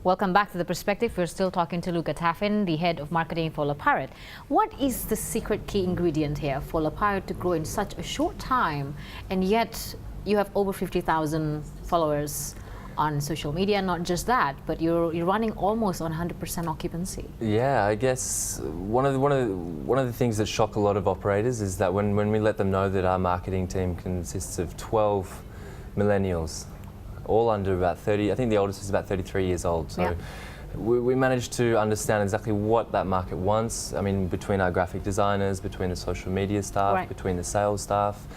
Welcome back to The Perspective. We're still talking to Louka Taffin, the head of marketing for La Pirate. What is the secret key ingredient here for La Pirate to grow in such a short time, and yet you have over 50,000 followers on social media? Not just that, but you're running almost on 100% occupancy. Yeah, I guess one of the things that shock a lot of operators is that when we let them know that our marketing team consists of 12 millennials, all under about 30. I think the oldest is about 33 years old. So. Yeah. We managed to understand exactly what that market wants. I mean, between our graphic designers, between the social media staff, right, between the sales staff,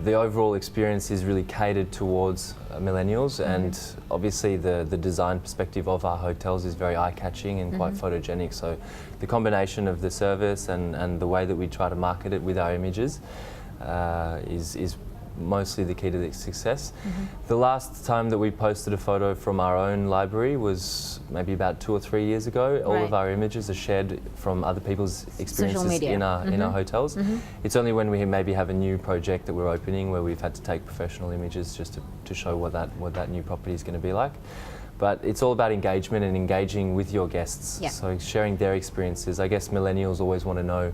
the overall experience is really catered towards millennials, and obviously the design perspective of our hotels is very eye-catching and quite photogenic. So the combination of the service and the way that we try to market it with our images is mostly the key to the success. The last time that we posted a photo from our own library was maybe about 2 or 3 years ago. All of our images are shared from other people's experiences in our hotels. It's only when we maybe have a new project that we're opening where we've had to take professional images just to show what that new property is going to be like. But it's all about engagement and engaging with your guests. Yep. So sharing their experiences. I guess millennials always want to know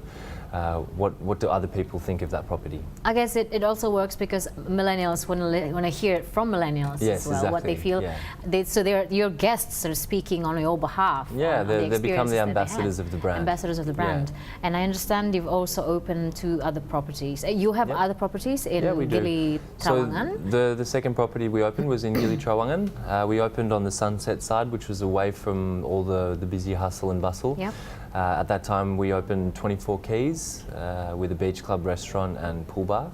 what do other people think of that property. I guess it also works because millennials want to hear it from millennials as well, exactly, what they feel. Yeah. So your guests are speaking on your behalf. Yeah, they become the ambassadors of the brand. Ambassadors of the brand. Yeah. And I understand you've also opened 2 other properties. You have other properties in Gili Trawangan? So the second property we opened was in Gili Trawangan. We opened on the sunset side, which was away from all the busy hustle and bustle. Yep. At that time, we opened 24 keys with a beach club, restaurant and pool bar.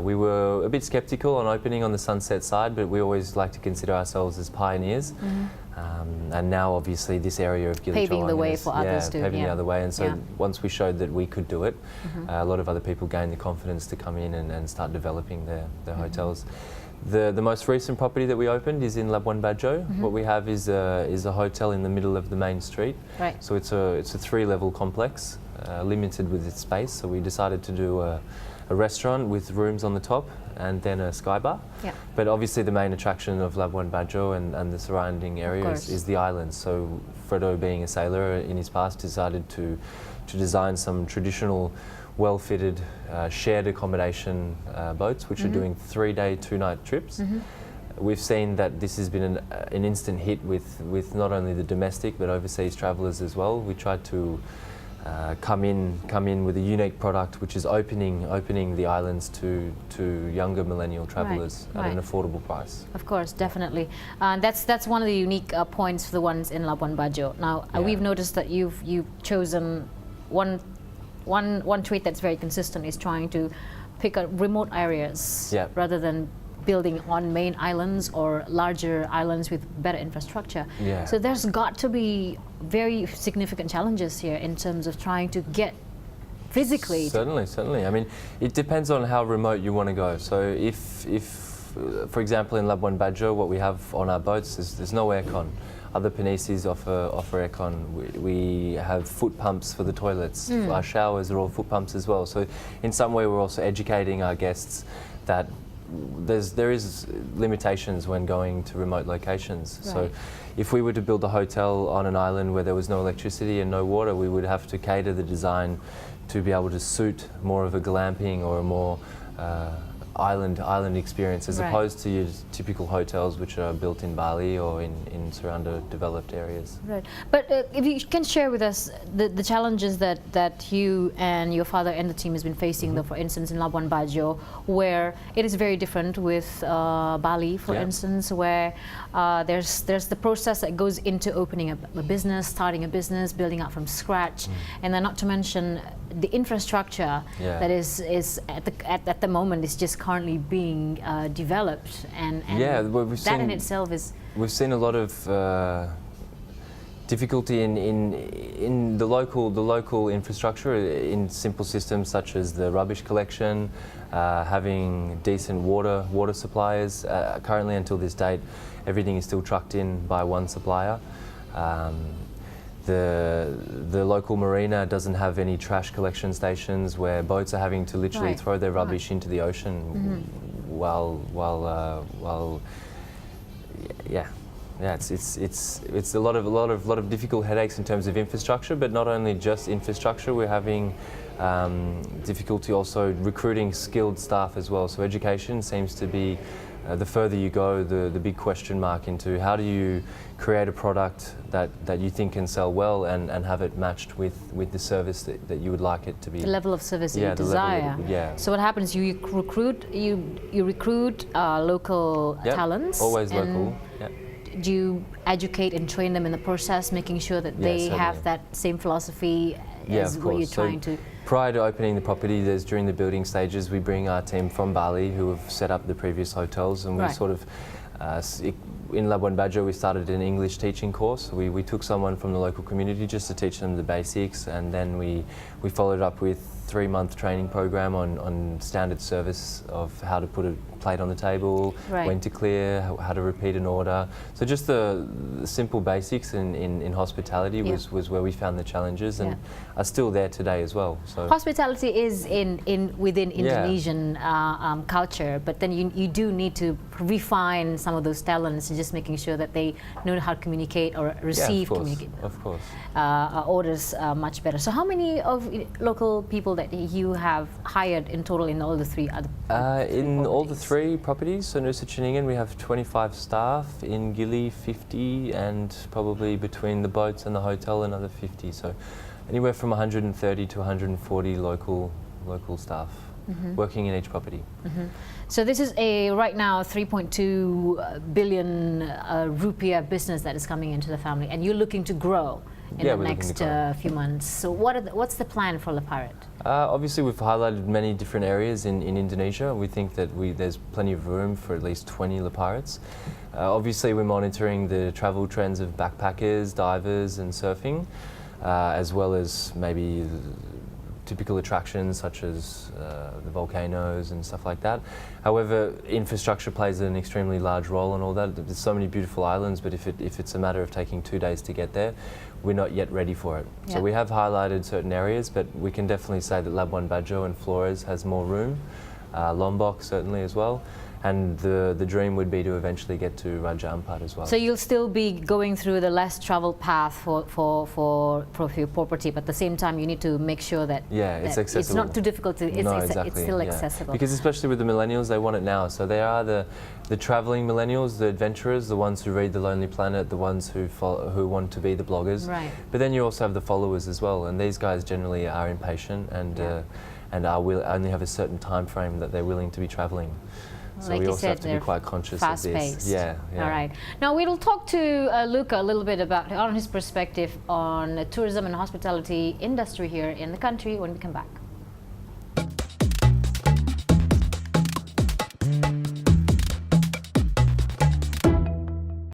We were a bit sceptical on opening on the sunset side, but we always like to consider ourselves as pioneers. And now, obviously, this area of Gili Trawangan paving the way for others too. Paving the other way. And so once we showed that we could do it, a lot of other people gained the confidence to come in and start developing their hotels. The most recent property that we opened is in Labuan Bajo. What we have is a hotel in the middle of the main street. Right. So it's a 3-level complex, limited with its space. So we decided to do a restaurant with rooms on the top and then a sky bar. Yeah. But obviously the main attraction of Labuan Bajo and the surrounding areas is the islands. So Fredo, being a sailor in his past, decided to design some traditional well-fitted shared accommodation boats, which are doing 3-day, 2-night trips. We've seen that this has been an instant hit with not only the domestic but overseas travellers as well. We tried to come in with a unique product, which is opening the islands to younger millennial travellers at an affordable price. Of course, definitely. That's one of the unique points for the ones in Labuan Bajo. Now, we've noticed that you've chosen one tweet that's very consistent is trying to pick up remote areas rather than building on main islands or larger islands with better infrastructure. Yeah. So there's got to be very significant challenges here in terms of trying to get physically. Certainly. I mean, it depends on how remote you want to go. So if for example, in Labuan Bajo, what we have on our boats is there's no aircon. Other Penises offer aircon. We have foot pumps for the toilets. Our showers are all foot pumps as well. So in some way, we're also educating our guests that there is limitations when going to remote locations. Right. So if we were to build a hotel on an island where there was no electricity and no water, we would have to cater the design to be able to suit more of a glamping or a more island experience, as opposed to your typical hotels which are built in Bali or in surrounding developed areas. Right. But if you can share with us the challenges that you and your father and the team has been facing, though, for instance, in Labuan Bajo, where it is very different with Bali, for instance, where there's the process that goes into opening a business, starting a business, building up from scratch, and then not to mention the infrastructure that is at the moment is just currently being developed, and that in itself is. We've seen a lot of difficulty in the local infrastructure, in simple systems such as the rubbish collection, having decent water suppliers. Currently, until this date, everything is still trucked in by one supplier. The local marina doesn't have any trash collection stations where boats are having to literally throw their rubbish into the ocean while Yeah, it's a lot of difficult headaches in terms of infrastructure, but not only just infrastructure. We're having difficulty also recruiting skilled staff as well. So education seems to be the further you go, the big question mark into how do you create a product that you think can sell well and have it matched with the service that you would like it to be. The level of service that Yeah, you the level desire. yeah. So what happens? You recruit local Yep, talents. always and local. Yep. do you educate and train them in the process, making sure that Yeah, they certainly. have that same philosophy Yeah, as of what you're course. So trying to? prior to opening the property, during the building stages, we bring our team from Bali who have set up the previous hotels, and we Right. sort of, in Labuan Bajo, we started an English teaching course. We took someone from the local community just to teach them the basics, and then we followed up with 3-month training program on standard service of how to put a plate on the table, Right. when to clear, how to repeat an order. So just the simple basics in hospitality Yeah. was where we found the challenges, and Yeah. are still there today as well. So Hospitality is within Yeah. Indonesian culture, but then you do need to refine some of those talents and just making sure that they know how to communicate or receive of course. orders much better. So how many of local people that you have hired in total in all the three other In all the properties? 3 properties, so Nusa Ceningan, we have 25 staff. In Gili, 50, and probably between the boats and the hotel, another 50. So anywhere from 130 to 140 local staff working in each property. So this is a right now 3.2 billion rupiah business that is coming into the family, and you're looking to grow in Yeah, the we're looking next to grow. few months. So what's the plan for Le Pirate? Obviously, we've highlighted many different areas in Indonesia. We think that there's plenty of room for at least 20 Le Pirates. Obviously, we're monitoring the travel trends of backpackers, divers and surfing, as well as maybe typical attractions such as the volcanoes and stuff like that. However, infrastructure plays an extremely large role in all that. There's so many beautiful islands, but if it's a matter of taking 2 days to get there, we're not yet ready for it. Yeah. So we have highlighted certain areas, but we can definitely say that Labuan Bajo and Flores has more room. Lombok certainly as well. And the dream would be to eventually get to Raja Ampat as well. So you'll still be going through the less traveled path for your property, but at the same time you need to make sure that, yeah, it's that accessible. it's not too difficult to, No, it's exactly, still yeah. accessible. Because especially with the millennials, they want it now. So they are the traveling millennials, the adventurers, the ones who read The Lonely Planet, the ones who want to be the bloggers. Right. But then you also have the followers as well, and these guys generally are impatient and only have a certain time frame that they're willing to be traveling. So like we you also said, have to be they're quite conscious of fast-paced. this. Yeah, yeah. All right. Now we'll talk to Louka a little bit about on his perspective on the tourism and hospitality industry here in the country when we come back.